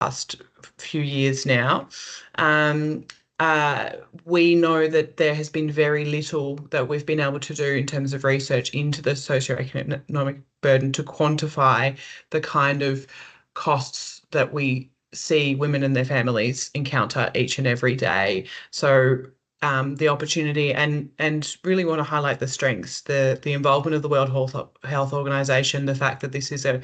last few years now. We know that there has been very little that we've been able to do in terms of research into the socioeconomic burden to quantify the kind of costs that we see women and their families encounter each and every day. So the opportunity and really want to highlight the strengths, the involvement of the World Health Organization, the fact that this is a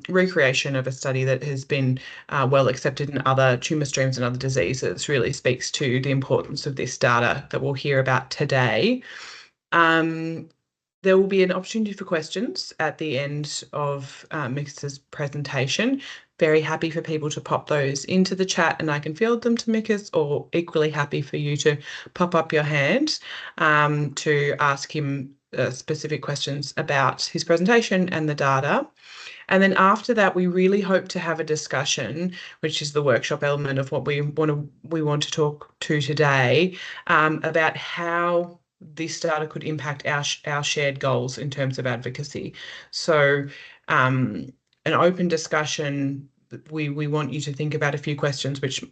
recreation of a study that has been well accepted in other tumour streams and other diseases really speaks to the importance of this data that we'll hear about today. There will be an opportunity for questions at the end of Mika's presentation. Very happy for people to pop those into the chat and I can field them to Mikas, or equally happy for you to pop up your hand to ask him specific questions about his presentation and the data. And then after that, we really hope to have a discussion, which is the workshop element of what we want to talk to today, about how this data could impact our shared goals in terms of advocacy. So an open discussion, we want you to think about a few questions, which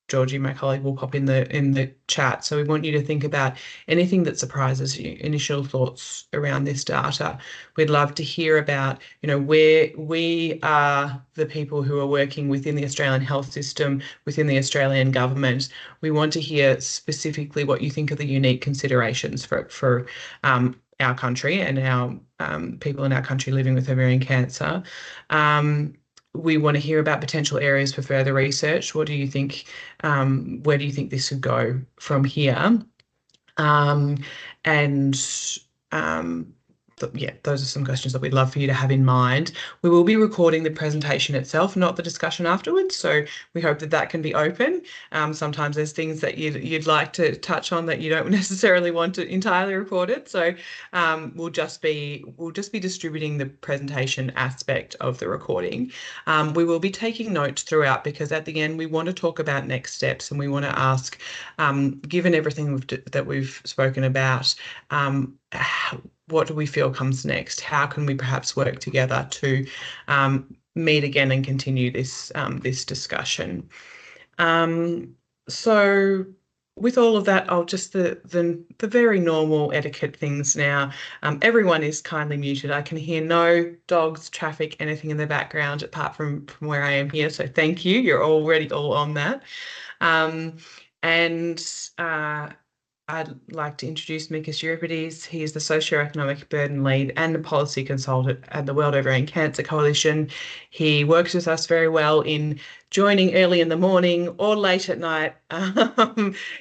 Georgie, my colleague, will pop in the chat. So we want you to think about anything that surprises you, initial thoughts around this data. We'd love to hear about, where we are the people who are working within the Australian health system, within the Australian government. We want to hear specifically what you think are the unique considerations for our country and our people in our country living with ovarian cancer. We want to hear about potential areas for further research. What do you think? Where do you think this could go from here? Those are some questions that we'd love for you to have in mind. We will be recording the presentation itself, not the discussion afterwards. So we hope that can be open. Sometimes there's things that you'd like to touch on that you don't necessarily want to entirely record it. So we'll just be distributing the presentation aspect of the recording. We will be taking notes throughout because at the end we want to talk about next steps and we want to ask, given everything that we've spoken about, what do we feel comes next? How can we perhaps work together to meet again and continue this discussion? So with all of that, I'll just the very normal etiquette things now. Everyone is kindly muted. I can hear no dogs, traffic, anything in the background apart from where I am here. So thank you. You're already all on that. I'd like to introduce Mikas Euripides. He is the Socioeconomic Burden Lead and the Policy Consultant at the World Ovarian Cancer Coalition. He works with us very well in joining early in the morning or late at night.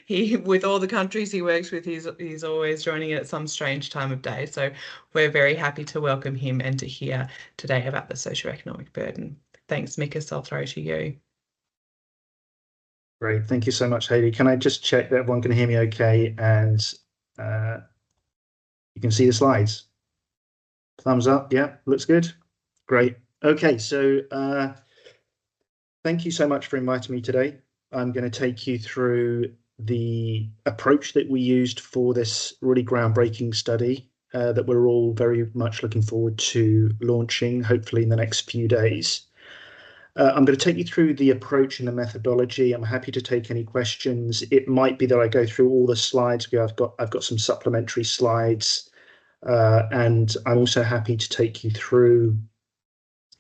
With all the countries he works with, he's always joining at some strange time of day. So we're very happy to welcome him and to hear today about the socioeconomic burden. Thanks, Mikas. I'll throw to you. Great, thank you so much, Hayley. Can I just check that everyone can hear me okay and you can see the slides? Thumbs up, yeah, looks good. Great. Okay, so thank you so much for inviting me today. I'm going to take you through the approach that we used for this really groundbreaking study that we're all very much looking forward to launching, hopefully in the next few days. I'm going to take you through the approach and the methodology. I'm happy to take any questions. It might be that I go through all the slides. I've got some supplementary slides, and I'm also happy to take you through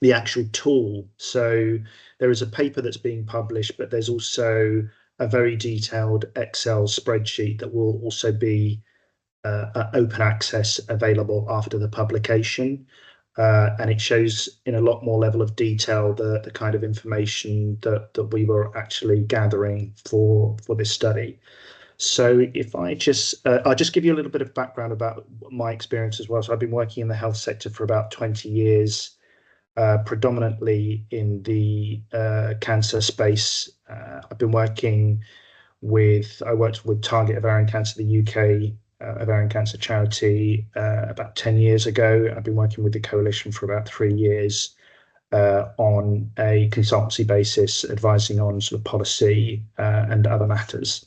the actual tool. So there is a paper that's being published, but there's also a very detailed Excel spreadsheet that will also be open access available after the publication. And it shows in a lot more level of detail the kind of information that we were actually gathering for this study. So if I'll just give you a little bit of background about my experience as well. So I've been working in the health sector for about 20 years, predominantly in the cancer space. I worked with Target Ovarian Cancer, the UK ovarian cancer charity, about 10 years ago. I've been working with the coalition for about 3 years on a consultancy basis, advising on sort of policy and other matters.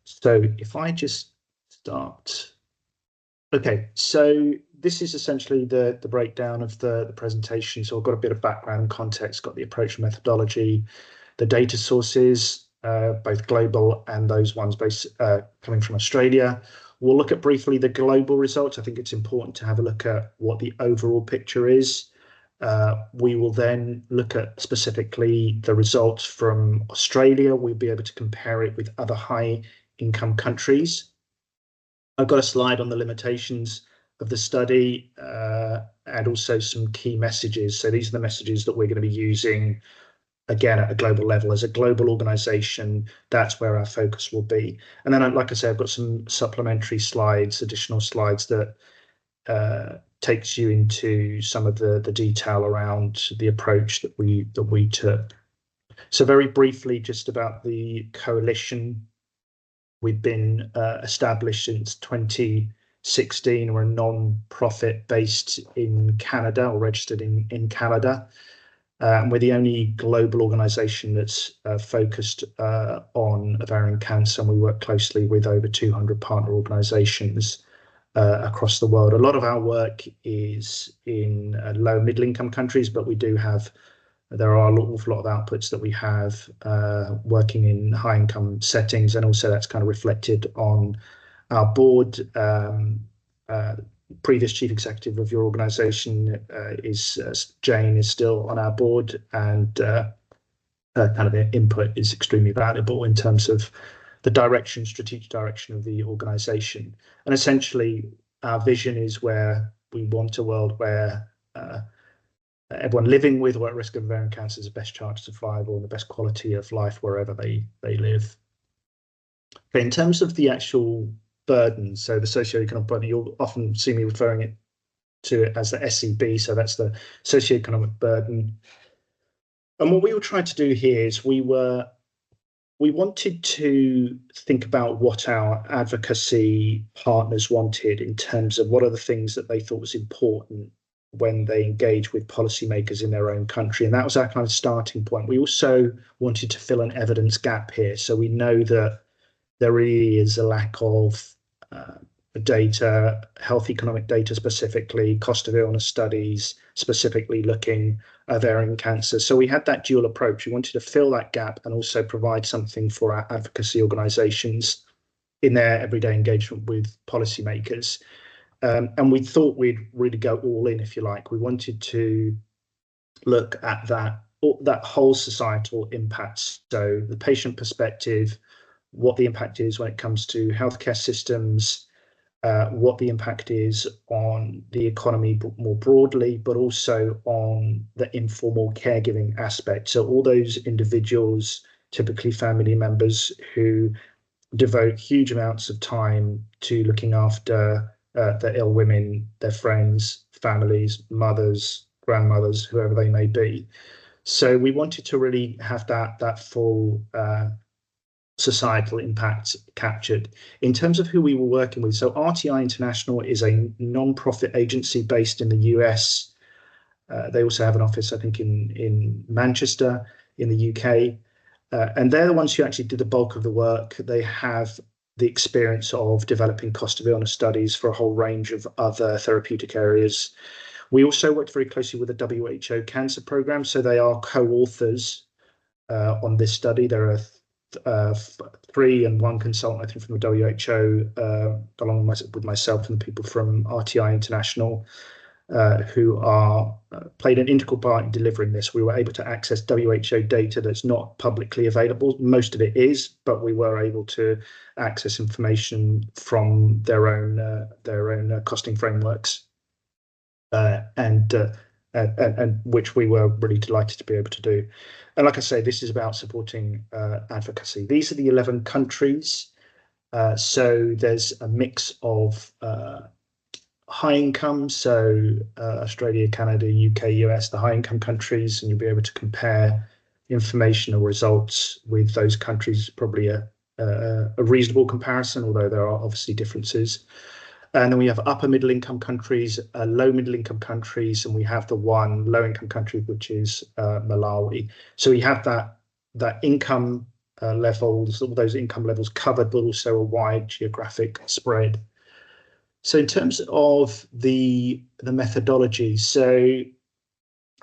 So if I just start. Okay, so this is essentially the breakdown of the presentation. So I've got a bit of background and context, got the approach and methodology, the data sources, both global and those ones based coming from Australia. We'll look at briefly the global results. I think it's important to have a look at what the overall picture is. We will then look at specifically the results from Australia. We'll be able to compare it with other high income countries. I've got a slide on the limitations of the study and also some key messages. So these are the messages that we're going to be using again at a global level. As a global organization, that's where our focus will be. And then, like I said, I've got some supplementary slides, additional slides that takes you into some of the detail around the approach that we took. So very briefly, just about the coalition. We've been established since 2016. We're a non-profit based in Canada, or registered in Canada. And we're the only global organisation that's focused on ovarian cancer, and we work closely with over 200 partner organisations across the world. A lot of our work is in low middle income countries, but there are an awful lot of outputs that we have working in high income settings, and also that's kind of reflected on our board. Previous chief executive of your organisation is Jane, is still on our board, and kind of their input is extremely valuable in terms of the strategic direction of the organisation. And essentially, our vision is where we want a world where everyone living with or at risk of ovarian cancer has the best chance of survival and the best quality of life wherever they live. Okay, in terms of the actual burden, so the socioeconomic burden, you'll often see me referring to it as the SEB, so that's the socioeconomic burden. And what we were trying to do here is we wanted to think about what our advocacy partners wanted in terms of what are the things that they thought was important when they engage with policymakers in their own country. And that was our kind of starting point. We also wanted to fill an evidence gap here. So we know that there really is a lack of data, health economic data specifically, cost of illness studies, specifically looking at ovarian cancer. So we had that dual approach. We wanted to fill that gap and also provide something for our advocacy organisations in their everyday engagement with policymakers. And we thought we'd really go all in, if you like. We wanted to look at that whole societal impact. So the patient perspective, what the impact is when it comes to healthcare systems, what the impact is on the economy more broadly, but also on the informal caregiving aspect. So all those individuals, typically family members, who devote huge amounts of time to looking after their ill women, their friends, families, mothers, grandmothers, whoever they may be. So we wanted to really have that full societal impact captured. In terms of who we were working with, so RTI International is a non-profit agency based in the US. They also have an office, I think, in Manchester in the UK. And they're the ones who actually did the bulk of the work. They have the experience of developing cost of illness studies for a whole range of other therapeutic areas. We also worked very closely with the WHO Cancer Programme, so they are co-authors on this study. There are 3 and 1 consultant, I think, from the WHO, along with myself and the people from RTI International, who are played an integral part in delivering this. We were able to access WHO data that's not publicly available. Most of it is, but we were able to access information from their own costing frameworks, and which we were really delighted to be able to do. And like I say, this is about supporting advocacy. These are the 11 countries. So there's a mix of high income, so Australia, Canada, UK, US, the high income countries, and you'll be able to compare information or results with those countries. Probably a reasonable comparison, although there are obviously differences. And then we have upper middle income countries, low middle income countries, and we have the one low income country, which is Malawi. So we have that income levels, all those income levels covered, but also a wide geographic spread. So in terms of the methodology, so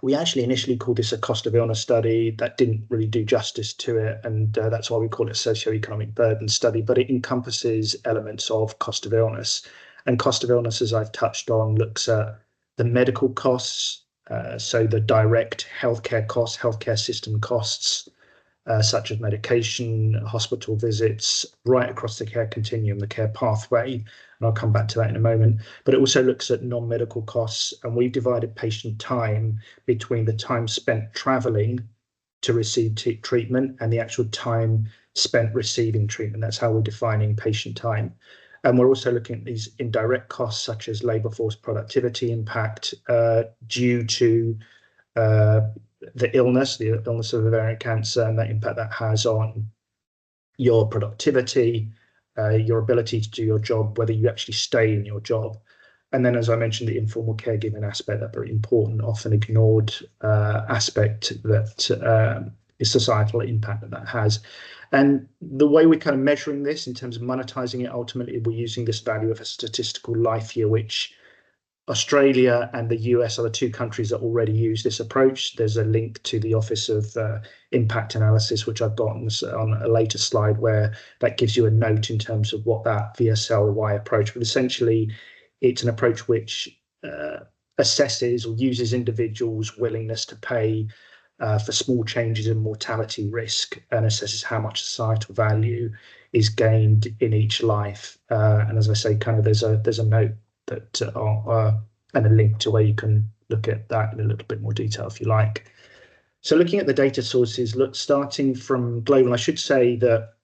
we actually initially called this a cost of illness study. That didn't really do justice to it, and that's why we call it a socioeconomic burden study, but it encompasses elements of cost of illness. And cost of illness, as I've touched on, looks at the medical costs, so the direct healthcare costs, healthcare system costs, such as medication, hospital visits, right across the care continuum, the care pathway. And I'll come back to that in a moment. But it also looks at non-medical costs, and we've divided patient time between the time spent traveling to receive treatment and the actual time spent receiving treatment. That's how we're defining patient time. And we're also looking at these indirect costs, such as labour force productivity impact due to the illness of ovarian cancer, and the impact that has on your productivity, your ability to do your job, whether you actually stay in your job. And then, as I mentioned, the informal caregiving aspect, that very important, often ignored aspect that is societal impact that has. And the way we're kind of measuring this in terms of monetizing it, ultimately, we're using this value of a statistical life year, which Australia and the US are the two countries that already use this approach. There's a link to the Office of Impact Analysis, which I've got on a later slide, where that gives you a note in terms of what that VSLY approach. But essentially, it's an approach which assesses or uses individuals' willingness to pay for small changes in mortality risk, and assesses how much societal value is gained in each life. And as I say, kind of there's a note that and a link to where you can look at that in a little bit more detail if you like. So looking at the data sources, starting from global, I should say that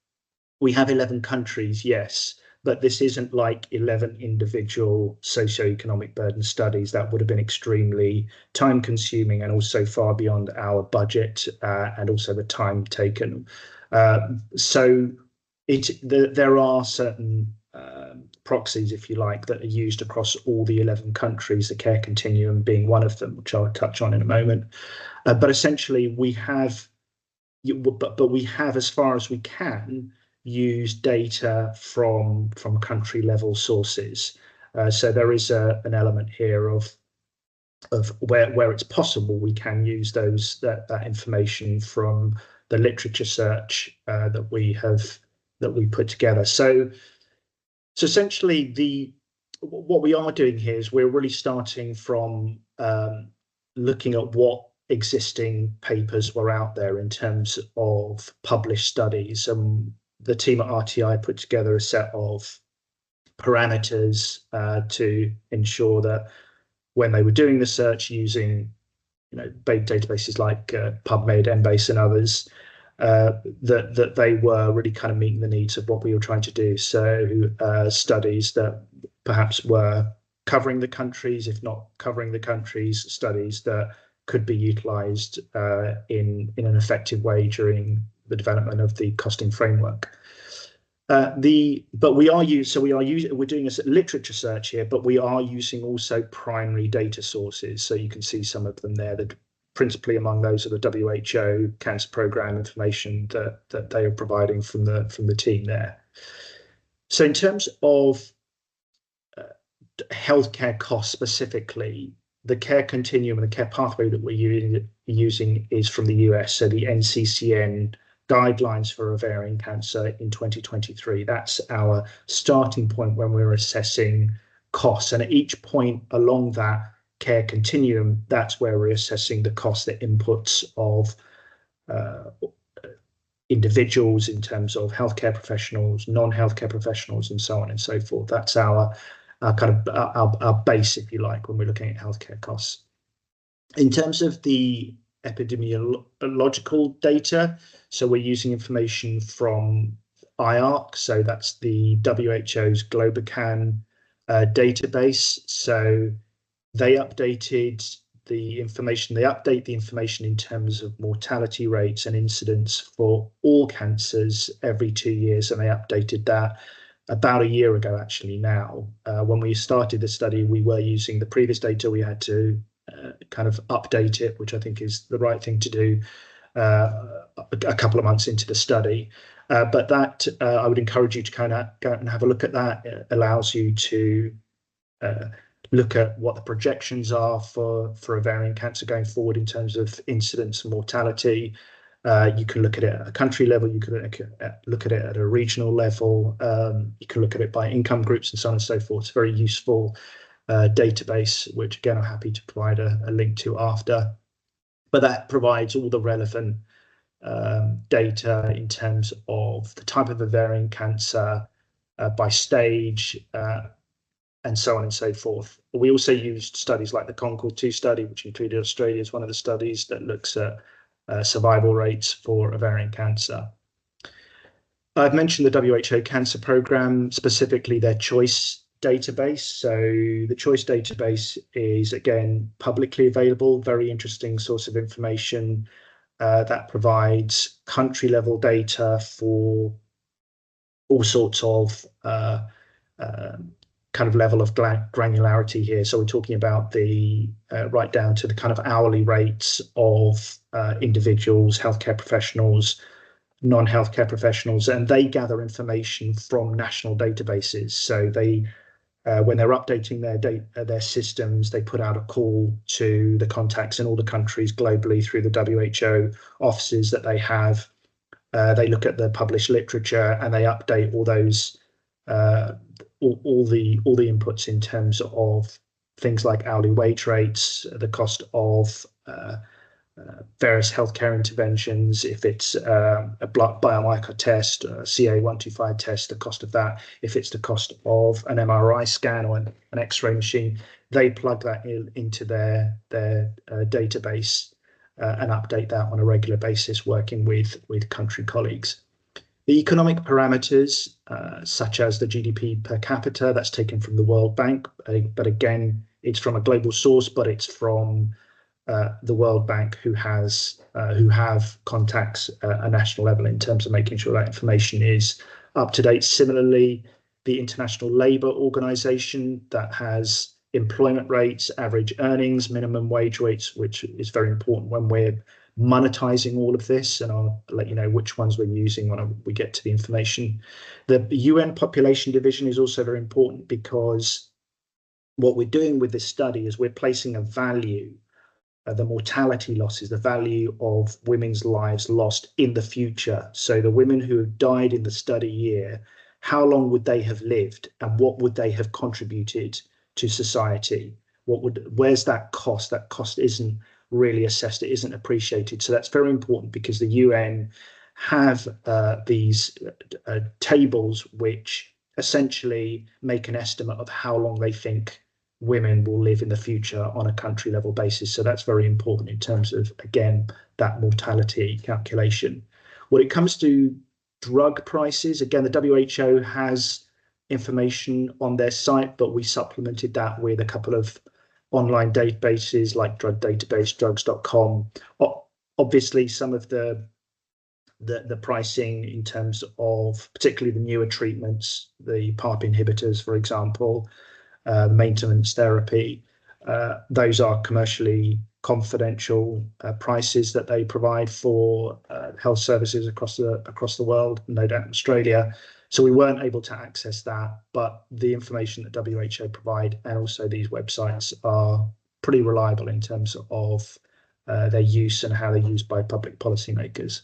we have 11 countries, yes, but this isn't like 11 individual socioeconomic burden studies. That would have been extremely time consuming and also far beyond our budget and also the time taken. So there are certain proxies, if you like, that are used across all the 11 countries, the care continuum being one of them, which I'll touch on in a moment. But essentially, we have, as far as we can, use data from country level sources. So there is an element here of where it's possible, we can use that information from the literature search that we put together. So essentially, what we are doing here is we're really starting from looking at what existing papers were out there in terms of published studies. The team at RTI put together a set of parameters to ensure that when they were doing the search using databases like PubMed, Embase, and others, that they were really kind of meeting the needs of what we were trying to do. So studies that perhaps were covering the countries, if not covering the countries, studies that could be utilised in an effective way during the development of the costing framework. But we're doing a literature search here, but we are using also primary data sources. So you can see some of them there. That principally among those are the WHO Cancer Programme information that they are providing from the team there. So in terms of healthcare costs specifically, the care continuum and the care pathway that we're using is from the US. So the NCCN guidelines for ovarian cancer in 2023. That's our starting point when we're assessing costs. And at each point along that care continuum, that's where we're assessing the cost, the inputs of individuals in terms of healthcare professionals, non-healthcare professionals, and so on and so forth. That's our base, if you like, when we're looking at healthcare costs. In terms of the epidemiological data, so we're using information from IARC, so that's the WHO's Globocan database. So they updated the information. They update the information in terms of mortality rates and incidence for all cancers every 2 years, and they updated that about a year ago, actually. Now, when we started the study, we were using the previous data. We had to kind of update it, which I think is the right thing to do a couple of months into the study. But that I would encourage you to kind of go out and have a look at that. It allows you to look at what the projections are for ovarian cancer going forward in terms of incidence and mortality. You can look at it at a country level, you can look at it at a regional level, you can look at it by income groups and so on and so forth. It's a very useful database, which again, I'm happy to provide a link to after. But that provides all the relevant data in terms of the type of ovarian cancer by stage, and so on and so forth. We also used studies like the Concord 2 study, which included Australia as one of the studies that looks at survival rates for ovarian cancer. I've mentioned the WHO Cancer Programme, specifically their choice database. So the choice database is, again, publicly available, very interesting source of information that provides country level data for all sorts of kind of level of granularity here. So we're talking about the right down to the kind of hourly rates of individuals, healthcare professionals, non-healthcare professionals, and they gather information from national databases. So they, when they're updating their systems, they put out a call to the contacts in all the countries globally through the WHO offices that they have. They look at the published literature and they update all those all the inputs in terms of things like hourly wage rates, the cost of various healthcare interventions, if it's a blood biomarker test, a CA-125 test, the cost of that, if it's the cost of an MRI scan or an X-ray machine, they plug that into their database and update that on a regular basis, working with country colleagues. The economic parameters, such as the GDP per capita, that's taken from the World Bank, but again, it's from a global source, but it's from the World Bank, who have contacts at a national level in terms of making sure that information is up to date. Similarly, the International Labour Organization, that has employment rates, average earnings, minimum wage rates, which is very important when we're monetizing all of this, and I'll let you know which ones we're using when we get to the information. The UN Population Division is also very important, because what we're doing with this study is we're placing a value, the mortality losses, the value of women's lives lost in the future. So the women who have died in the study year, how long would they have lived, and what would they have contributed to society? Where's that cost? That cost isn't really assessed, it isn't appreciated. So that's very important, because the UN have these tables which essentially make an estimate of how long they think women will live in the future on a country level basis. So that's very important in terms of, again, that mortality calculation. When it comes to drug prices, again, the WHO has information on their site, but we supplemented that with a couple of online databases like drug database, drugs.com. Obviously, some of the pricing in terms of particularly the newer treatments, the PARP inhibitors, for example, maintenance therapy, those are commercially confidential prices that they provide for health services across the world, no doubt in Australia. So we weren't able to access that, but the information that WHO provide and also these websites are pretty reliable in terms of their use and how they're used by public policymakers.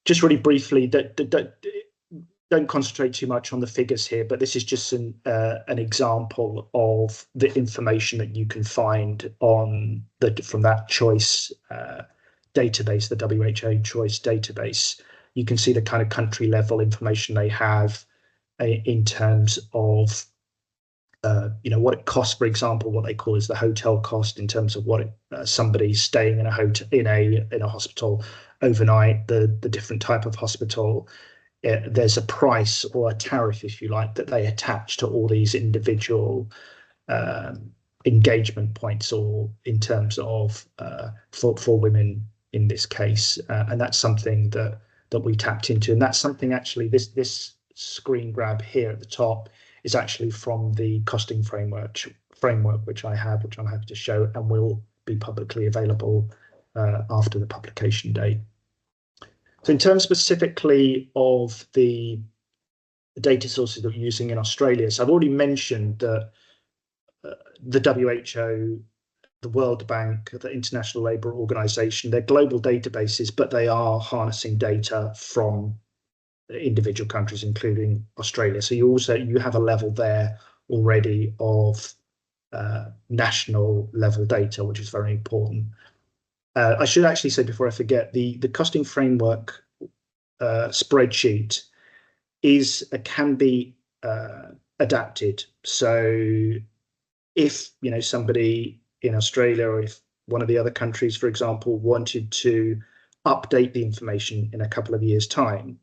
Just really briefly, don't concentrate too much on the figures here, but this is just an example of the information that you can find on from that choice database, the WHO choice database. You can see the kind of country level information they have in terms of what it costs, for example, what they call is the hotel cost, in terms of what somebody's staying in a hotel in a hospital overnight, the different type of hospital. There's a price or a tariff, if you like, that they attach to all these individual engagement points, or in terms of for women in this case, and that's something that we tapped into, and that's something actually this screen grab here at the top is actually from the costing framework which I'm happy to show, and will be publicly available after the publication date. So in terms specifically of the data sources that we're using in Australia. So I've already mentioned that the WHO, the World Bank, the International Labour Organization, they're global databases, but they are harnessing data from individual countries, including Australia. So you have a level there already of national level data, which is very important. I should actually say before I forget, the costing framework spreadsheet can be adapted. So if somebody in Australia, or if one of the other countries, for example, wanted to update the information in a couple of years' time,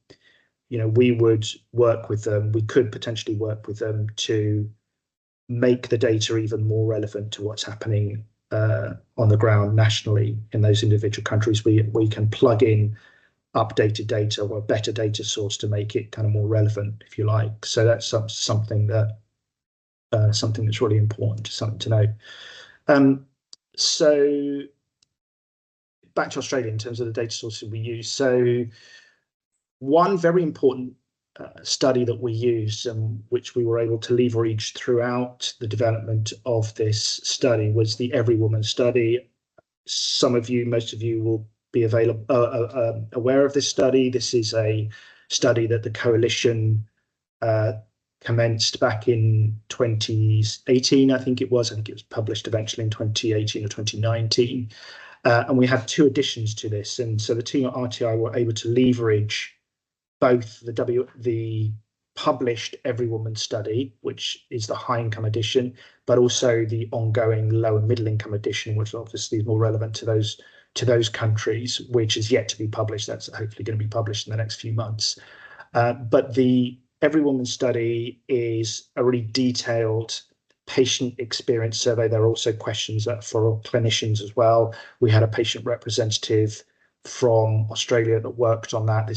we would work with them. We could potentially work with them to make the data even more relevant to what's happening on the ground nationally in those individual countries. We can plug in updated data or a better data source to make it kind of more relevant, if you like. So that's something that's really important, something to know. So back to Australia in terms of the data sources we use. So one very important study that we used, which we were able to leverage throughout the development of this study, was the Every Woman study. Most of you will be aware of this study. This is a study that the coalition commenced back in 2018, I think it was. I think it was published eventually in 2018 or 2019. And we had two additions to this. And so the team at RTI were able to leverage both the published Every Woman study, which is the high income edition, but also the ongoing low and middle income edition, which obviously is more relevant to those countries, which is yet to be published. That's hopefully going to be published in the next few months. But the Every Woman study is a really detailed patient experience survey. There are also questions for clinicians as well. We had a patient representative from Australia that worked on that.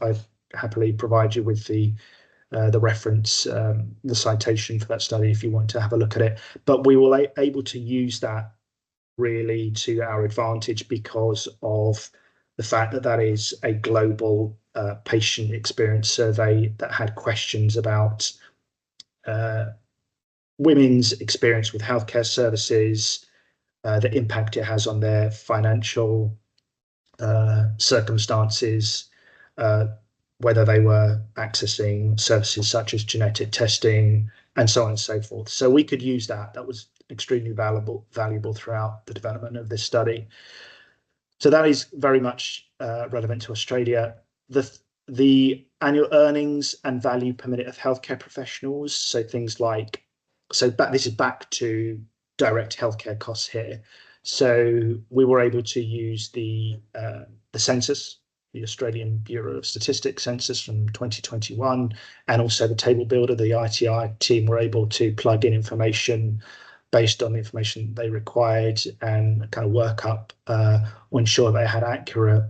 I happily provide you with the reference, the citation for that study if you want to have a look at it. But we were able to use that really to our advantage because of the fact that that is a global patient experience survey that had questions about women's experience with healthcare services, the impact it has on their financial circumstances, whether they were accessing services such as genetic testing, and so on and so forth. So we could use that. That was extremely valuable throughout the development of this study. So that is very much relevant to Australia. The annual earnings and value per minute of healthcare professionals. So things like, this is back to direct healthcare costs here. So we were able to use the census, the Australian Bureau of Statistics census from 2021, and also the table builder. The ITI team were able to plug in information based on the information they required and kind of work up or ensure they had accurate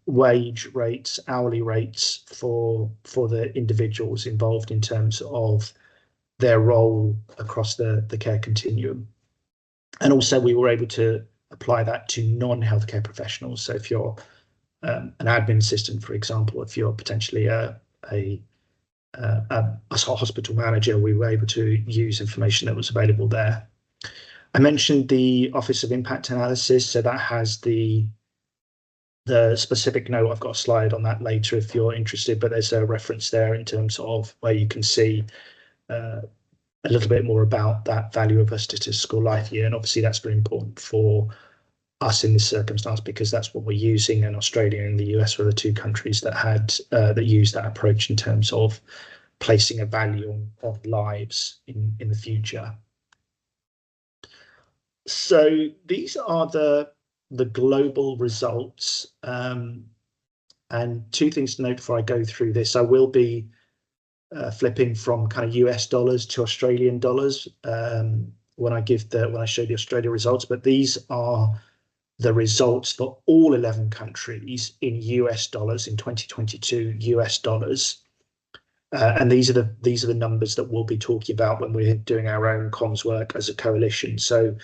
wage rates, hourly rates for the individuals involved in terms of their role across the care continuum. And also we were able to apply that to non-healthcare professionals. So if you're an admin assistant, for example, if you're potentially a hospital manager, we were able to use information that was available there. I mentioned the Office of Impact Analysis, so that has the specific note. I've got a slide on that later if you're interested, but there's a reference there in terms of where you can see a little bit more about that value of a statistical life year. And obviously that's very important for us in this circumstance because that's what we're using, and Australia and the US were the two countries that used that approach in terms of placing a value on lives in the future. So these are the global results. And two things to note before I go through this. I will be flipping from kind of US dollars to Australian dollars when I show the Australia results, but these are the results for all 11 countries in US dollars in 2022 US dollars. And these are the numbers that we'll be talking about when we're doing our own comms work as a coalition. So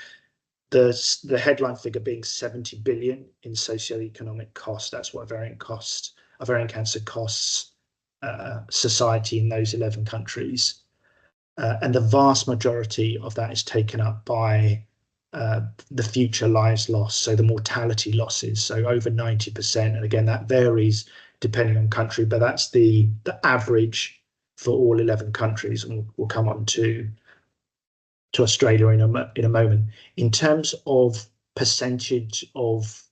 the headline figure being 70 billion in socioeconomic costs. That's what ovarian cancer costs society in those 11 countries. And the vast majority of that is taken up by the future lives lost, so the mortality losses, so over 90%. And again, that varies depending on country, but that's the average for all 11 countries. And we'll come on to Australia in a moment. In terms of percentage of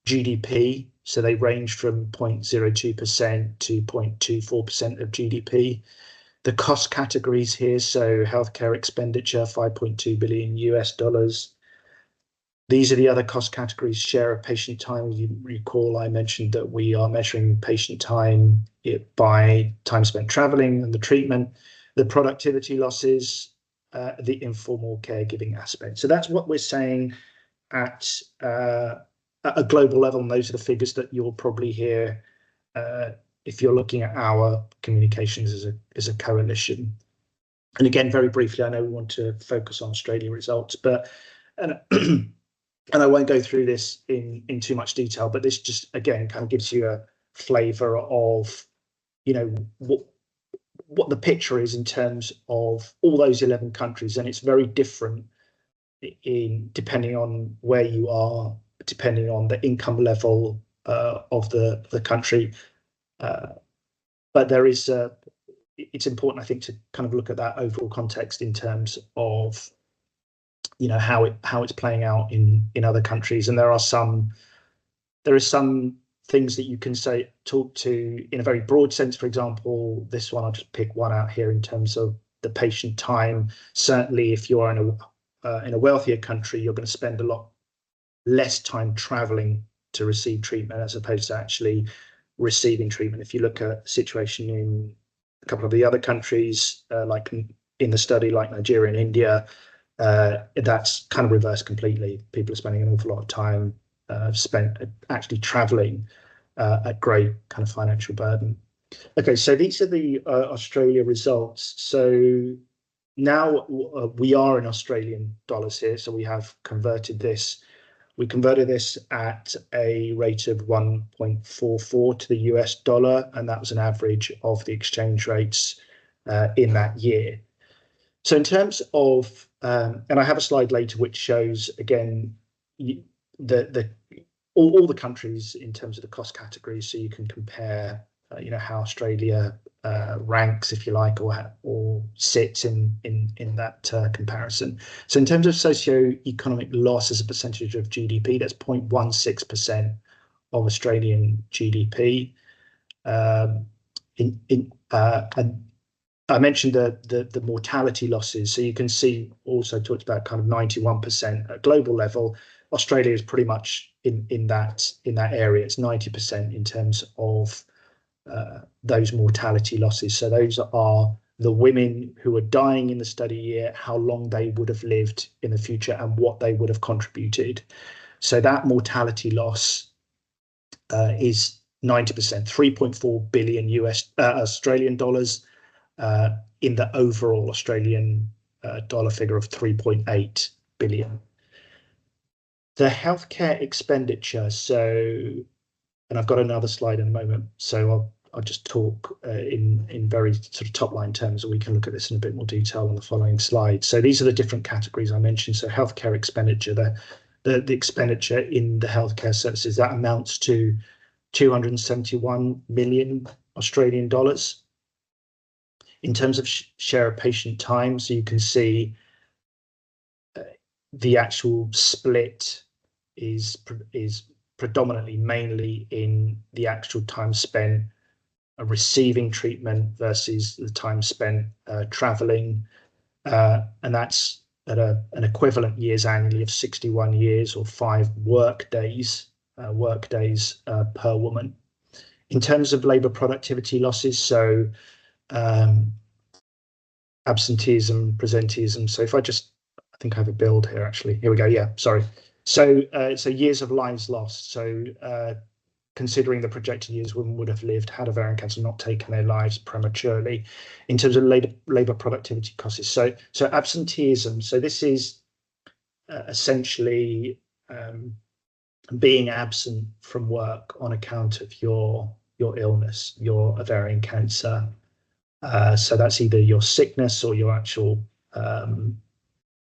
GDP, so they range from 0.02% to 0.24% of GDP. The cost categories here, so healthcare expenditure, $5.2 billion US. These are the other cost categories. Share of patient time. You recall I mentioned that we are measuring patient time by time spent traveling and the treatment, the productivity losses, the informal caregiving aspect. So that's what we're saying at a global level, and those are the figures that you'll probably hear if you're looking at our communications as a coalition. And again, very briefly, I know we want to focus on Australia results, but and I won't go through this in too much detail, but this just again kind of gives you a flavour of, you know, what the picture is in terms of all those 11 countries, and it's very different depending on where you are, depending on the income level of the country. But there is it's important, I think, to kind of look at that overall context in terms of, you know, how it's playing out in other countries. And there are some things that you can talk to in a very broad sense. For example, this one, I'll just pick one out here in terms of the patient time. Certainly, if you're in a wealthier country, you're going to spend a lot less time traveling to receive treatment as opposed to actually receiving treatment. If you look at the situation in a couple of the other countries, like in the study, like Nigeria and India, that's kind of reversed completely. People are spending an awful lot of time spent actually traveling at great kind of financial burden. Okay, so these are the Australia results. So now we are in Australian dollars here, so we have converted this. We converted this at a rate of 1.44 to the US dollar, and that was an average of the exchange rates in that year. So in terms of, and I have a slide later which shows again all the countries in terms of the cost categories, so you can compare, you know, how Australia ranks, if you like, or sits in that comparison. So in terms of socio-economic loss as a percentage of GDP, that's 0.16% of Australian GDP. And I mentioned the mortality losses, so you can see also talked about kind of 91% at global level. Australia is pretty much in that area. It's 90% in terms of those mortality losses. So those are the women who are dying in the study year, how long they would have lived in the future, and what they would have contributed. So that mortality loss is 90%, 3.4 billion Australian dollars in the overall Australian dollar figure of 3.8 billion. The healthcare expenditure, and I've got another slide in a moment, so I'll just talk in very sort of top line terms, and we can look at this in a bit more detail on the following slide. So these are the different categories I mentioned. So healthcare expenditure, the expenditure in the healthcare services, that amounts to 271 million Australian dollars. In terms of share of patient time, so you can see the actual split is predominantly mainly in the actual time spent receiving treatment versus the time spent traveling, and that's at an equivalent years annually of 61 years or 5 work days per woman. In terms of labour productivity losses, so absenteeism, presenteeism. So if I think I have a build here actually. Here we go. Yeah, sorry. So years of lives lost. So considering the projected years women would have lived had ovarian cancer not taken their lives prematurely. In terms of labour productivity costs, so absenteeism. So this is essentially being absent from work on account of your your illness, your ovarian cancer. So that's either your sickness or your actual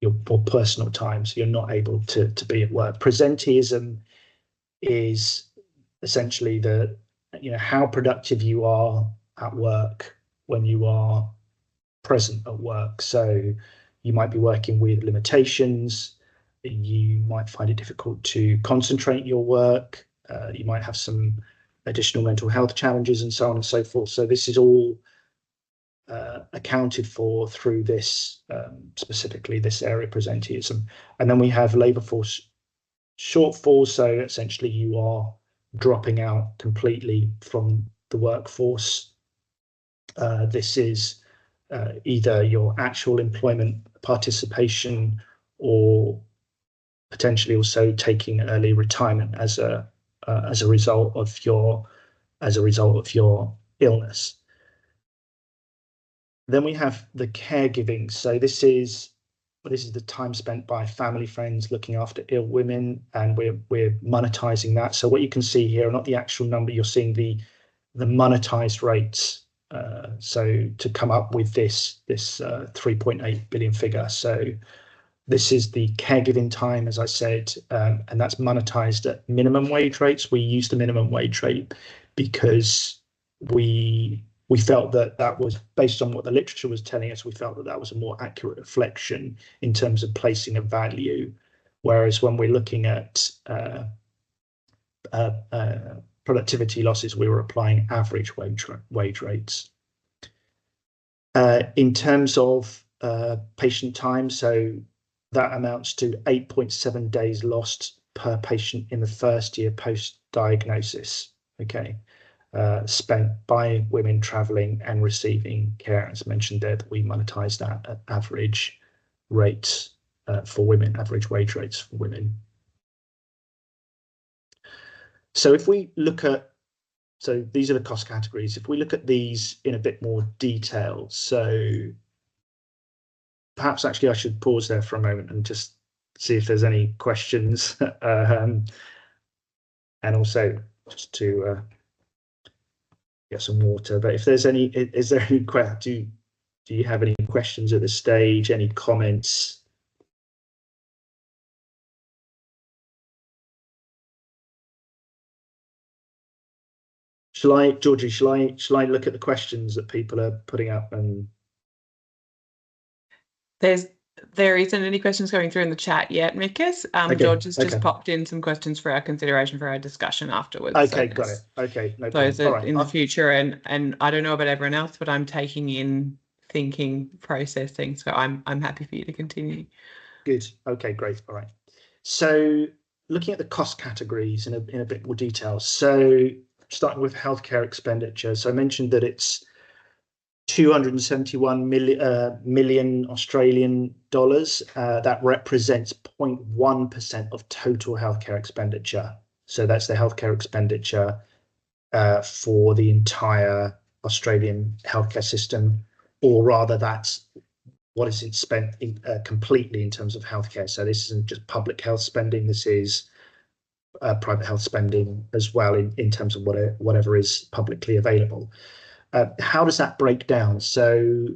your personal time. So you're not able to be at work. Presenteeism is essentially how productive you are at work when you are present at work. So you might be working with limitations. You might find it difficult to concentrate your work. You might have some additional mental health challenges and so on and so forth. So this is all accounted for through this, specifically this area presenteeism. And then we have labour force shortfall. So essentially you are dropping out completely from the workforce. This is either your actual employment participation or potentially also taking early retirement as a result of your illness. Then we have the caregiving. So this is the time spent by family, friends looking after ill women, and we're monetizing that. So what you can see here are not the actual number, you're seeing the monetized rates. So to come up with this 3.8 billion figure. So this is the caregiving time, as I said, and that's monetized at minimum wage rates. We use the minimum wage rate because we felt that was based on what the literature was telling us. We felt that was a more accurate reflection in terms of placing a value. Whereas when we're looking at productivity losses, we were applying average wage rates. In terms of patient time, so that amounts to 8.7 days lost per patient in the first year post-diagnosis, okay, spent by women travelling and receiving care. As mentioned there, that we monetize that at average rates for women, average wage rates for women. So if we look at, so these are the cost categories. If we look at these in a bit more detail, so perhaps actually I should pause there for a moment and just see if there's any questions, and also just to get some water. But if there's any, is there any do you have any questions at this stage? Any comments? Georgie, shall I look at the questions that people are putting up? And there isn't any questions coming through in the chat yet, Mikas. Okay, George has just popped in some questions for our consideration for our discussion afterwards. Okay, so got it. Okay, no problem. Those are in the future, and I don't know about everyone else, but I'm taking in, thinking, processing. So I'm happy for you to continue. Good. Okay, great. All right. So looking at the cost categories in a bit more detail. So starting with healthcare expenditure. So I mentioned that it's 271 million Australian dollars. That represents 0.1% of total healthcare expenditure. So that's the healthcare expenditure for the entire Australian healthcare system, or rather, that's what is spent completely in terms of healthcare. So this isn't just public health spending. This is private health spending as well in terms of whatever is publicly available. How does that break down? So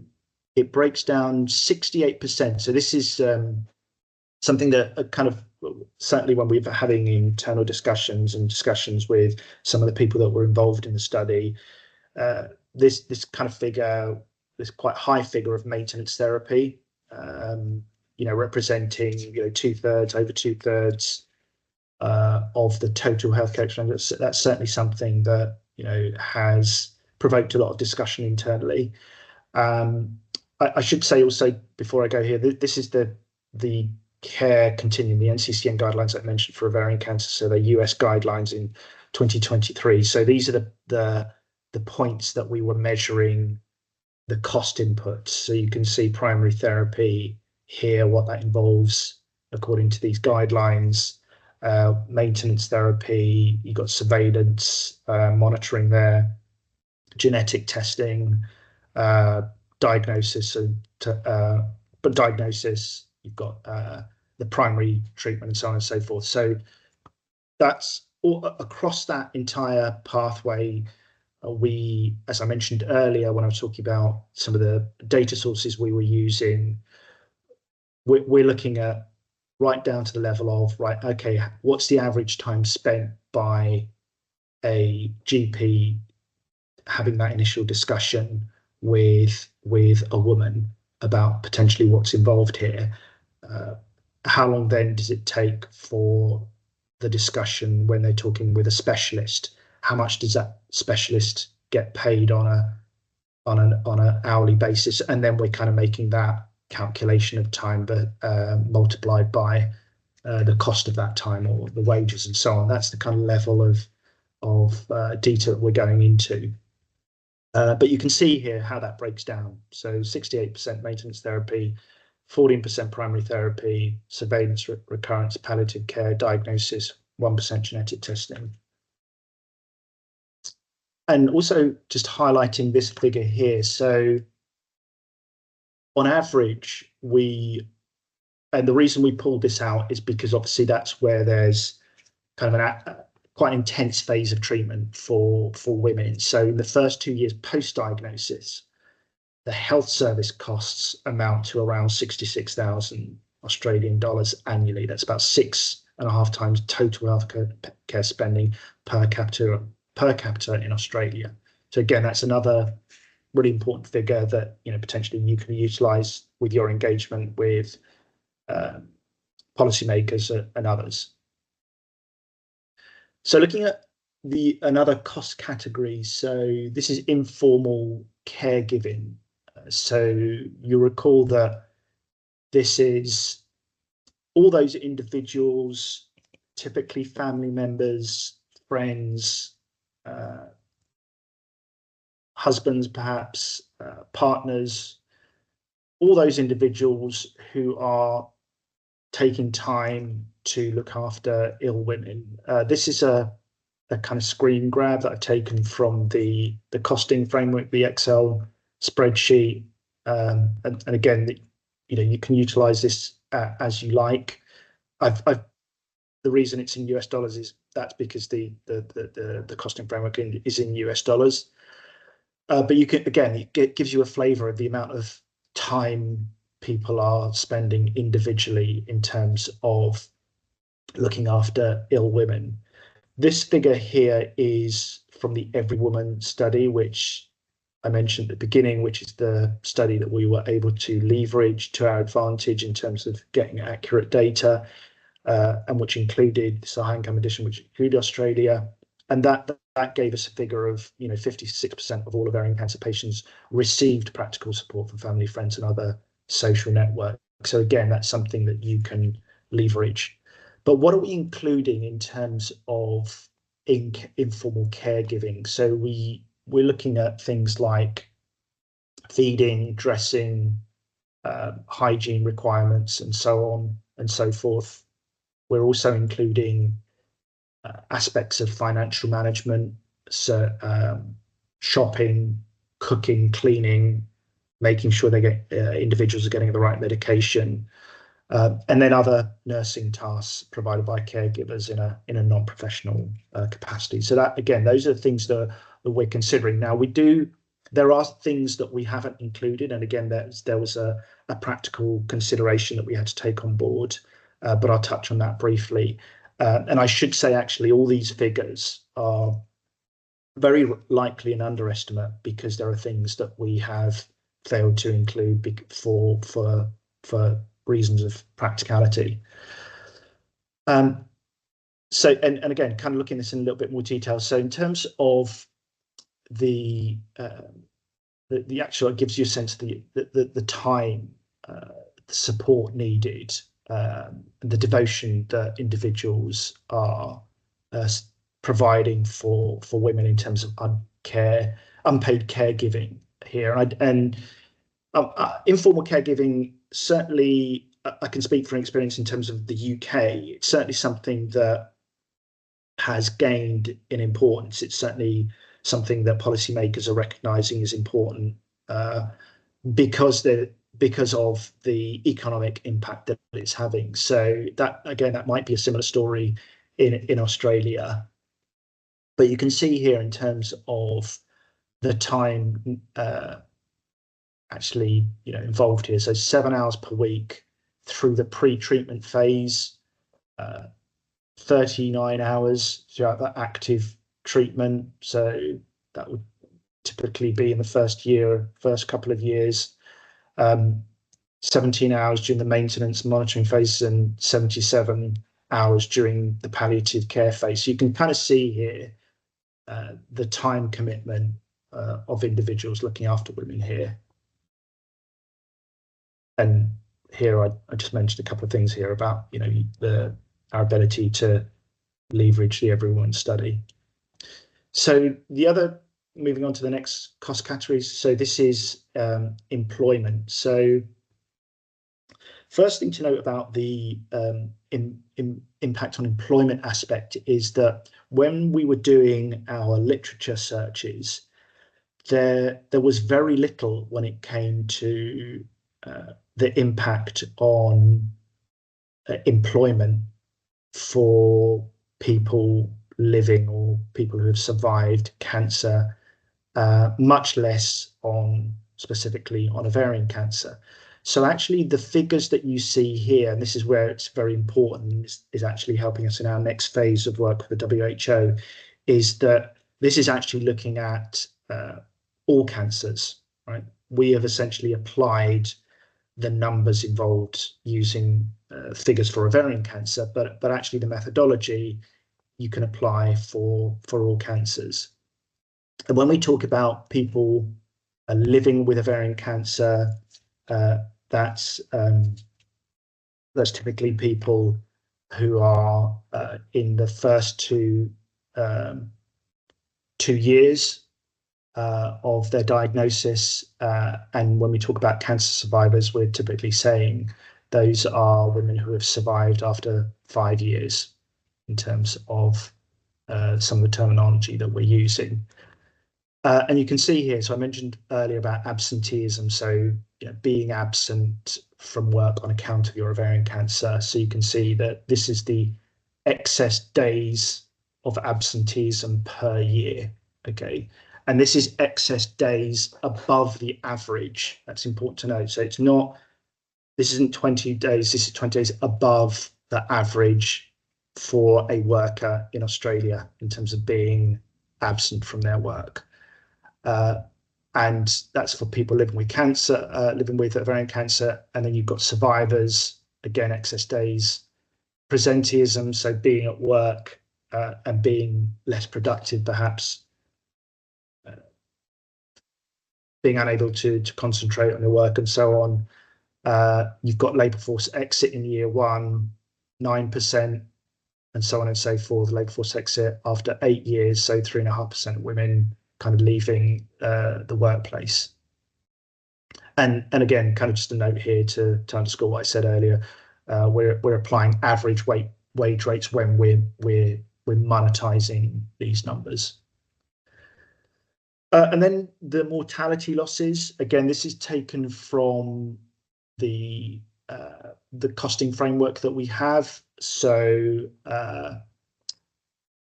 it breaks down 68%. So this is something that kind of, certainly when we've been having internal discussions with some of the people that were involved in the study, this kind of figure, this quite high figure of maintenance therapy, representing over two thirds of the total healthcare expenditure. That's certainly something that has provoked a lot of discussion internally. I should say also, before I go here, this is the care continuum, the NCCN guidelines I mentioned for ovarian cancer. So they're US guidelines in 2023. So these are the points that we were measuring the cost inputs. So you can see primary therapy here, what that involves according to these guidelines. Maintenance therapy, you've got surveillance, monitoring there, genetic testing, diagnosis, but diagnosis, you've got the primary treatment and so on and so forth. So that's all across that entire pathway. we, as I mentioned earlier, when I was talking about some of the data sources we were using, we're looking at right down to the level of, right, okay, what's the average time spent by a GP having that initial discussion with a woman about potentially what's involved here. How long then does it take for the discussion when they're talking with a specialist? How much does that specialist get paid on an hourly basis? And then we're kind of making that calculation of time, but multiplied by the cost of that time or the wages and so on. That's the kind of level of detail we're going into. But you can see here how that breaks down. So 68% maintenance therapy, 14% primary therapy, surveillance, recurrence, palliative care, diagnosis, 1% genetic testing. And also just highlighting this figure here. So on average, and the reason we pulled this out is because obviously that's where there's kind of quite an intense phase of treatment for women. So in the first 2 years post-diagnosis, the health service costs amount to around 66,000 Australian dollars annually. That's about 6.5 times total healthcare spending per capita in Australia. So again, that's another really important figure that potentially you can utilise with your engagement with policymakers and others. So looking at another cost category, so this is informal caregiving. So you recall that this is all those individuals, typically family members, friends, husbands, perhaps partners, all those individuals who are taking time to look after ill women. This is a kind of screen grab that I've taken from the costing framework, the Excel spreadsheet, and again, you can utilize this as you like. The reason it's in US dollars is that's because the costing framework is in US dollars. But you can, again, it gives you a flavor of the amount of time people are spending individually in terms of looking after ill women. This figure here is from the Every Woman study, which I mentioned at the beginning, which is the study that we were able to leverage to our advantage in terms of getting accurate data, and which included this high income edition, which included Australia. And that gave us a figure of 56% of all ovarian cancer patients received practical support from family, friends, and other social networks. So again, that's something that you can leverage. But what are we including in terms of informal caregiving? So we're looking at things like feeding, dressing, hygiene requirements, and so on and so forth. We're also including aspects of financial management, so shopping, cooking, cleaning, making sure individuals are getting the right medication, and then other nursing tasks provided by caregivers in a non-professional capacity. So that, again, those are the things that we're considering. Now, there are things that we haven't included, and again, there was a practical consideration that we had to take on board, but I'll touch on that briefly. And I should say, actually, all these figures are very likely an underestimate because there are things that we have failed to include for reasons of practicality. So, and again, kind of looking at this in a little bit more detail. So in terms of the actual, it gives you a sense of the time, the support needed, the devotion that individuals are providing for women in terms of unpaid caregiving here. And informal caregiving, certainly, I can speak from experience in terms of the UK. It's certainly something that has gained in importance. It's certainly something that policymakers are recognising as important because of the economic impact that it's having. So that might be a similar story in Australia. But you can see here in terms of the time actually involved here. So 7 hours per week through the pre-treatment phase, 39 hours throughout the active treatment. So that would typically be in the first couple of years, 17 hours during the maintenance monitoring phase, and 77 hours during the palliative care phase. So you can kind of see here the time commitment of individuals looking after women here. And here I just mentioned a couple of things here about our ability to leverage the Every Woman study. So moving on to the next cost categories. So this is employment. So first thing to note about the impact on employment aspect is that when we were doing our literature searches, there was very little when it came to the impact on employment for people living or people who have survived cancer, much less specifically on ovarian cancer. So actually the figures that you see here, and this is where it's very important, is actually helping us in our next phase of work with the WHO, is that this is actually looking at all cancers, right? We have essentially applied the numbers involved using figures for ovarian cancer, but actually the methodology you can apply for all cancers. And when we talk about people living with ovarian cancer, that's typically people who are in the first two years of their diagnosis, and when we talk about cancer survivors, we're typically saying those are women who have survived after 5 years in terms of some of the terminology that we're using. And you can see here, so I mentioned earlier about absenteeism, so being absent from work on account of your ovarian cancer. So you can see that this is the excess days of absenteeism per year, okay? And this is excess days above the average. That's important to note. So this isn't 20 days, this is 20 days above the average for a worker in Australia in terms of being absent from their work. And that's for people living with cancer, living with ovarian cancer. And then you've got survivors, again, excess days, presenteeism, so being at work and being less productive, perhaps, being unable to concentrate on your work and so on. You've got labour force exit in year 1, 9%, and so on and so forth. Labour force exit after 8 years, so 3.5% of women kind of leaving the workplace. And again, kind of just a note here to underscore what I said earlier, we're applying average wage rates when we're monetizing these numbers. And then the mortality losses, again, this is taken from the costing framework that we have. So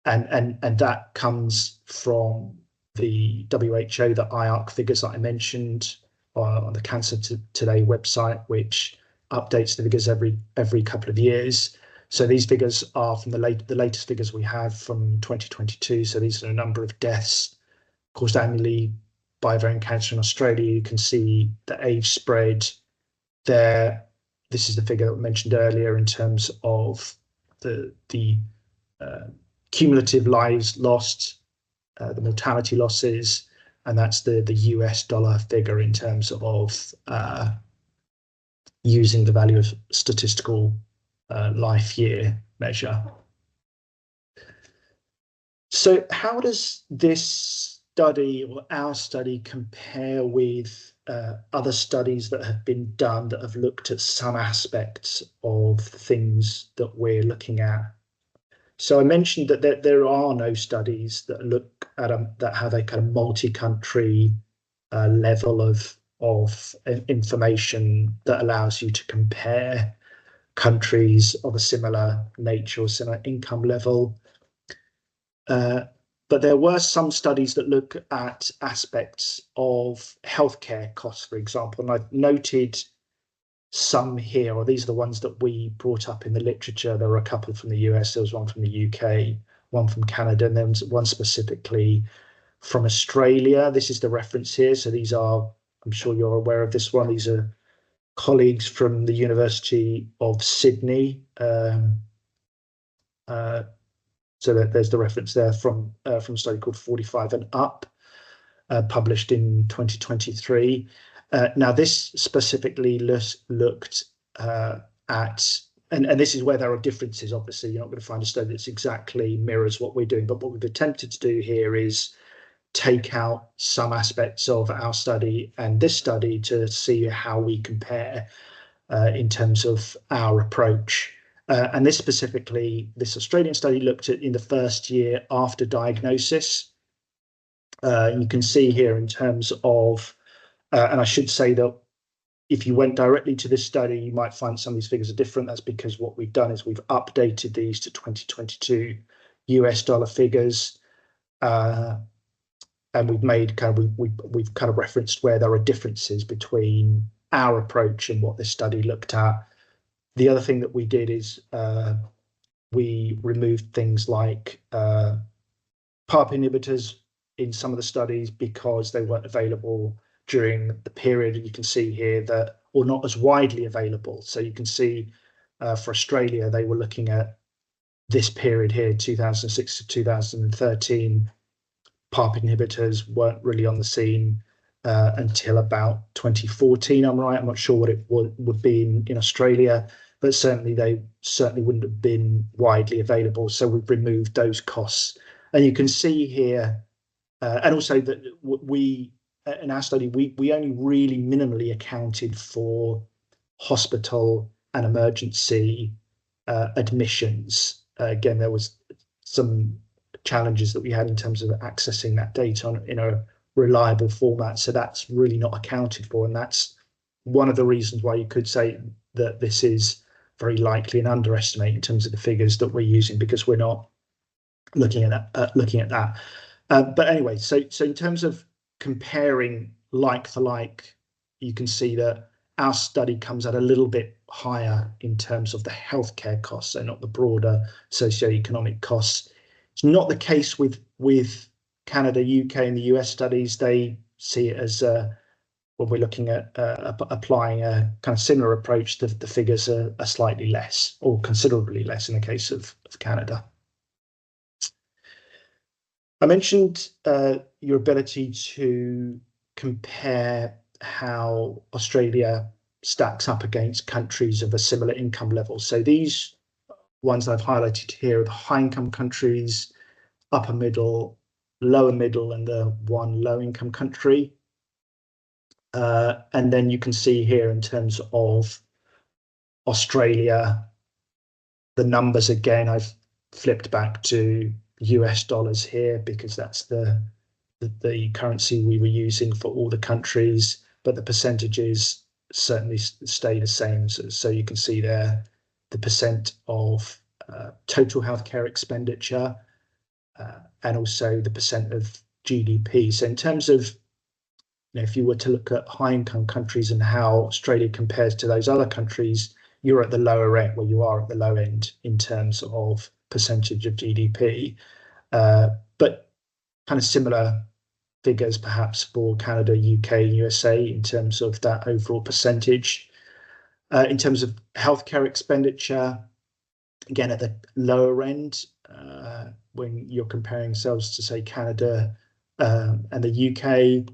and that comes from the WHO, the IARC figures that I mentioned on the Cancer Today website, which updates the figures every couple of years. So these figures are from the latest figures we have from 2022. So these are a number of deaths caused annually by ovarian cancer in Australia. You can see the age spread there. This is the figure that I mentioned earlier in terms of the cumulative lives lost, the mortality losses, and that's the US dollar figure in terms of using the value of statistical life year measure. So how does this study or our study compare with other studies that have been done that have looked at some aspects of the things that we're looking at? So I mentioned that there are no studies that look at that have a kind of multi-country level of information that allows you to compare countries of a similar nature or similar income level. But there were some studies that look at aspects of healthcare costs, for example, and I've noted some here, or these are the ones that we brought up in the literature. There were a couple from the US, there was one from the UK, one from Canada, and then one specifically from Australia. This is the reference here. So these are, I'm sure you're aware of this one. These are colleagues from the University of Sydney. So that there's the reference there from a study called 45 and Up, published in 2023. Now, this specifically looked at, and this is where there are differences. Obviously, you're not going to find a study that's exactly mirrors what we're doing, but what we've attempted to do here is take out some aspects of our study and this study to see how we compare in terms of our approach. And this specifically, this Australian study looked at in the first year after diagnosis. You can see here in terms of, and I should say that if you went directly to this study, you might find some of these figures are different. That's because what we've done is we've updated these to 2022 US dollar figures. And we've made we've kind of referenced where there are differences between our approach and what this study looked at. The other thing that we did is we removed things like PARP inhibitors in some of the studies because they weren't available during the period. You can see here that, or not as widely available. So you can see for Australia, they were looking at this period here, 2006 to 2013. PARP inhibitors weren't really on the scene until about 2014. I'm right. I'm not sure what it would be in Australia, but certainly they wouldn't have been widely available. So we've removed those costs, and you can see here, and also that we in our study we only really minimally accounted for hospital and emergency admissions. Again, there was some challenges that we had in terms of accessing that data in a reliable format, so that's really not accounted for, and that's one of the reasons why you could say that this is very likely an underestimate in terms of the figures that we're using, because we're not looking at that. But anyway, so in terms of comparing like for like, you can see that our study comes out a little bit higher in terms of the healthcare costs, so not the broader socioeconomic costs. It's not the case with Canada, UK, and the US studies. They see it as when we're looking at applying a kind of similar approach, the figures are slightly less, or considerably less in the case of Canada. I mentioned your ability to compare how Australia stacks up against countries of a similar income level. So these ones I've highlighted here are the high income countries, upper middle, lower middle, and the one low income country. And then you can see here in terms of Australia, the numbers again, I've flipped back to US dollars here because that's the currency we were using for all the countries, but the percentages certainly stay the same. So you can see there the percent of total healthcare expenditure and also the percent of GDP. So in terms of, if you were to look at high income countries and how Australia compares to those other countries, you're at the lower end, well, you are at the low end in terms of percentage of GDP, but kind of similar figures perhaps for Canada, UK, and USA in terms of that overall percentage. In terms of healthcare expenditure, again at the lower end, when you're comparing yourselves to say Canada and the UK.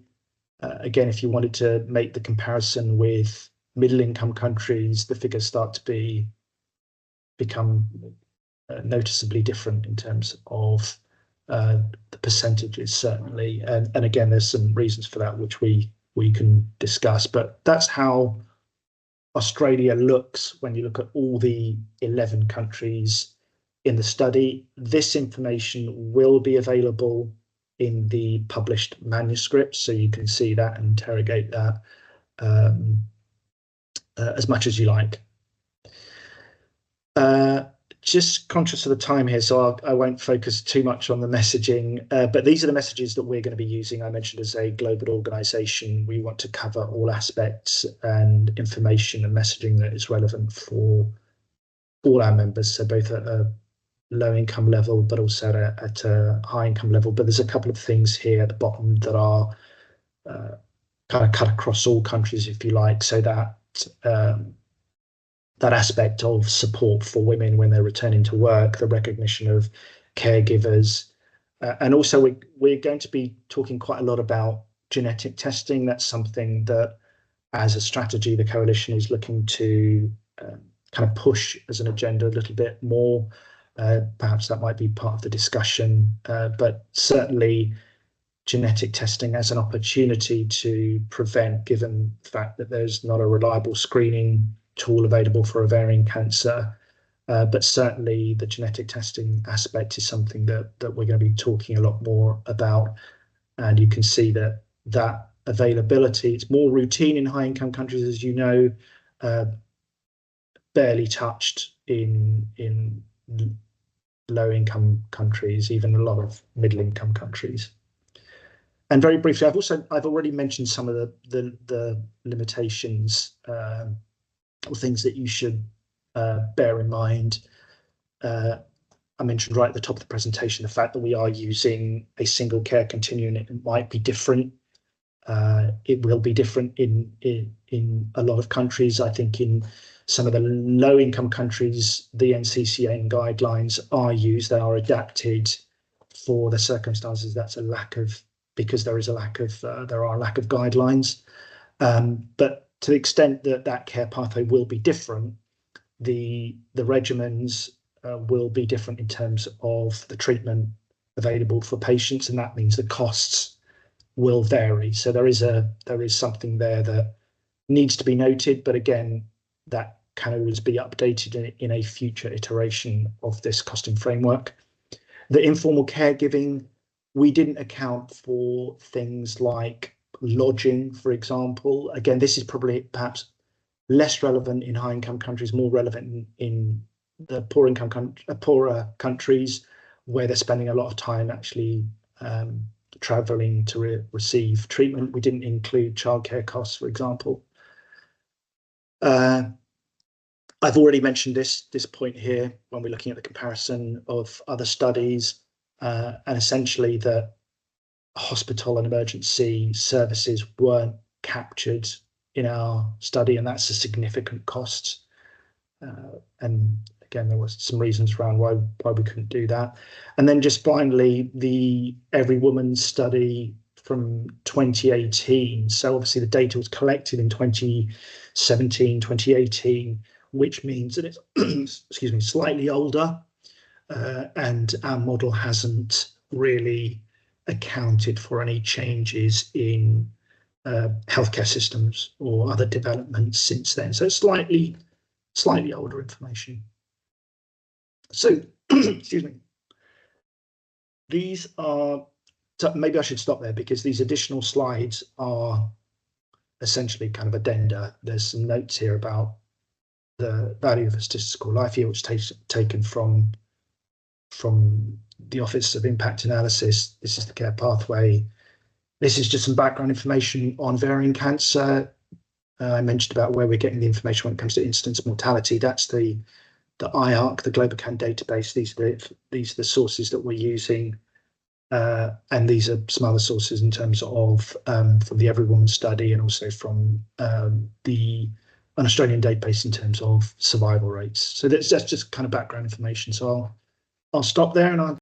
Again, if you wanted to make the comparison with middle income countries, the figures start to become noticeably different in terms of the percentages, certainly. And again, there's some reasons for that which we can discuss, but that's how Australia looks when you look at all the 11 countries in the study. This information will be available in the published manuscripts, so you can see that and interrogate that as much as you like. just conscious of the time here, so I won't focus too much on the messaging, but these are the messages that we're going to be using. I mentioned as a global organisation, we want to cover all aspects and information and messaging that is relevant for all our members, so both at a low income level, but also at a high income level. But there's a couple of things here at the bottom that are kind of cut across all countries, if you like, so that that aspect of support for women when they're returning to work, the recognition of caregivers, and also we're going to be talking quite a lot about genetic testing. That's something that, as a strategy, the coalition is looking to kind of push as an agenda a little bit more. Perhaps that might be part of the discussion, but certainly genetic testing as an opportunity to prevent, given the fact that there's not a reliable screening tool available for ovarian cancer. But certainly the genetic testing aspect is something that we're going to be talking a lot more about. And you can see that availability, it's more routine in high income countries, as you know, barely touched in low income countries, even a lot of middle income countries. And very briefly, I've already mentioned some of the limitations or things that you should bear in mind. I mentioned right at the top of the presentation the fact that we are using a single care continuum. It might be different. It will be different in a lot of countries. I think in some of the low income countries, the NCCN guidelines are used. They are adapted for the circumstances. That's a lack of, because there is a lack of, there are a lack of guidelines. But to the extent that that care pathway will be different, the regimens will be different in terms of the treatment available for patients, and that means the costs will vary. So there is something there that needs to be noted, but again, that can always be updated in a future iteration of this costing framework. The informal caregiving, we didn't account for things like lodging, for example. Again, this is probably perhaps less relevant in high income countries, more relevant in the poorer countries, where they're spending a lot of time actually traveling to receive treatment. We didn't include childcare costs, for example. I've already mentioned this point here when we're looking at the comparison of other studies, and essentially that hospital and emergency services weren't captured in our study, and that's a significant cost. And again, there was some reasons around why we couldn't do that. And then just finally, the Every Woman study from 2018. So obviously the data was collected in 2017, 2018, which means that it's excuse me, slightly older, and our model hasn't really accounted for any changes in healthcare systems or other developments since then. So slightly older information. So excuse me. These are, so maybe I should stop there, because these additional slides are essentially kind of addenda. There's some notes here about the value of a statistical life year, which is taken from the Office of Impact Analysis. This is the care pathway. This is just some background information on ovarian cancer. I mentioned about where we're getting the information when it comes to incidence mortality. That's the IARC, the GlobalCan database. These are the sources that we're using, and these are some other sources in terms of from the Every Woman study, and also from an Australian database in terms of survival rates. So that's just kind of background information. So I'll stop there, and I'll